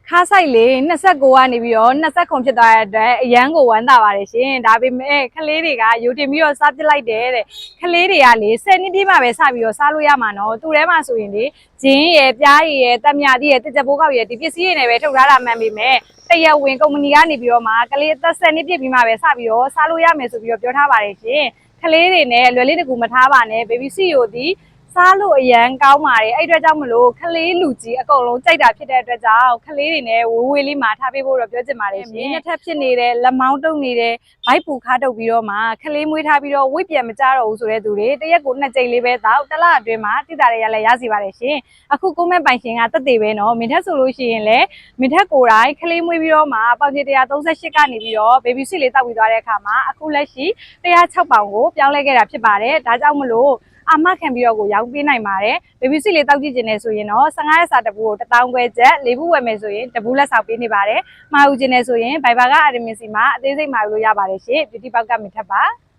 ခါဆိုင်လေ29ကနေပြီးတော့29ဖြစ်သွားတဲ့အတွက်အရန်ကိုဝမ်းသာပါတယ်ရှင်ဒါပေမဲ့ခလေးတွေကယူတင်ပြီးတော့စားပစ်လိုက်တယ်တဲ့ခလေးတွေကလေ10နှစ်ပြည့်မှပဲစပြီးတော့စားလို့ရမှာနော်သူထဲမှာဆိုရင်လေဂျင်းရယ်ပြားရယ်တက်မြသီးရယ်တစ်ချက်ပိုးကောက်ရယ်ဒီပစ္စည်းတွေနဲ့ပဲထုတ်ထားတာမှန်ပေမဲ့တရားဝင်ကုမ္ပဏီကနေပြီးတော့မှကလေးအသက်10နှစ်ပြည့်ပြီးမှပဲစပြီးတော့စားလို့ရမယ်ဆိုပြီးတော့ပြောထားပါတယ်ရှင်ခလေးတွေနဲ့လွယ်လေးတကူမထားပါနဲ့ baby CEO ဒီစားလို့အရန်ကောင်းပါတယ်အဲ့အတွက်ကြောင့်မလို့ခလေးလူကြီးအကုန်လုံးကြိုက်တာဖြစ်တဲ့အတွက်ကြောင့်ခလေးတွေနဲ့ဝေးဝေးလေးမှာထားပေးဖို့တော့ပြောချင်ပါတယ်ရှင်။နှစ်ထပ်ဖြစ်နေတဲ့လက်မောင်းတုံနေတယ်ဘိုက်ပူခါတုပ်ပြီးတော့မှခလေးမွေးထားပြီးတော့ဝိတ်ပြန်မကြတော့ဘူးဆိုတဲ့သူတွေတရက်ကို2ကြိမ်လေးပဲတောက်တစ်လအတွင်းမှာတိတာတွေရလဲရစီပါတယ်ရှင်။အခုကိုမဲ့ပိုင်ရှင်ကတက်သေးပဲနော်မင်းထက်ဆိုလို့ရှိရင်လည်းမင်းထက်ကိုယ်တိုင်ခလေးမွေးပြီးတော့မှပေါင်ချေ138ကနေပြီးတော့ baby seat လေးတောက်ပြီးသွားတဲ့အခါမှာအခုလက်ရှိ106ပေါင်ကိုပြောင်းလဲခဲ့တာဖြစ်ပါတယ်။ဒါကြောင့်မလို့အာမခံပြီးတော့ကိုရောင်းပေးနိုင်ပါတယ်။ baby seat လေးတောက်ကြည့်ခြင်းနဲ့ဆိုရင်တော့15ရက်စာတပူကို1000ခွဲကျပ်4ဘူးဝယ်မယ်ဆိုရင်တပူလက်ဆောင်ပေးနေပါတယ်။မှာယူခြင်းနဲ့ဆိုရင် Viber က admin စီမှာအသေးစိတ်မှာယူလို့ရပါတယ်ရှင်။ beauty box ကမထပ်ပါ။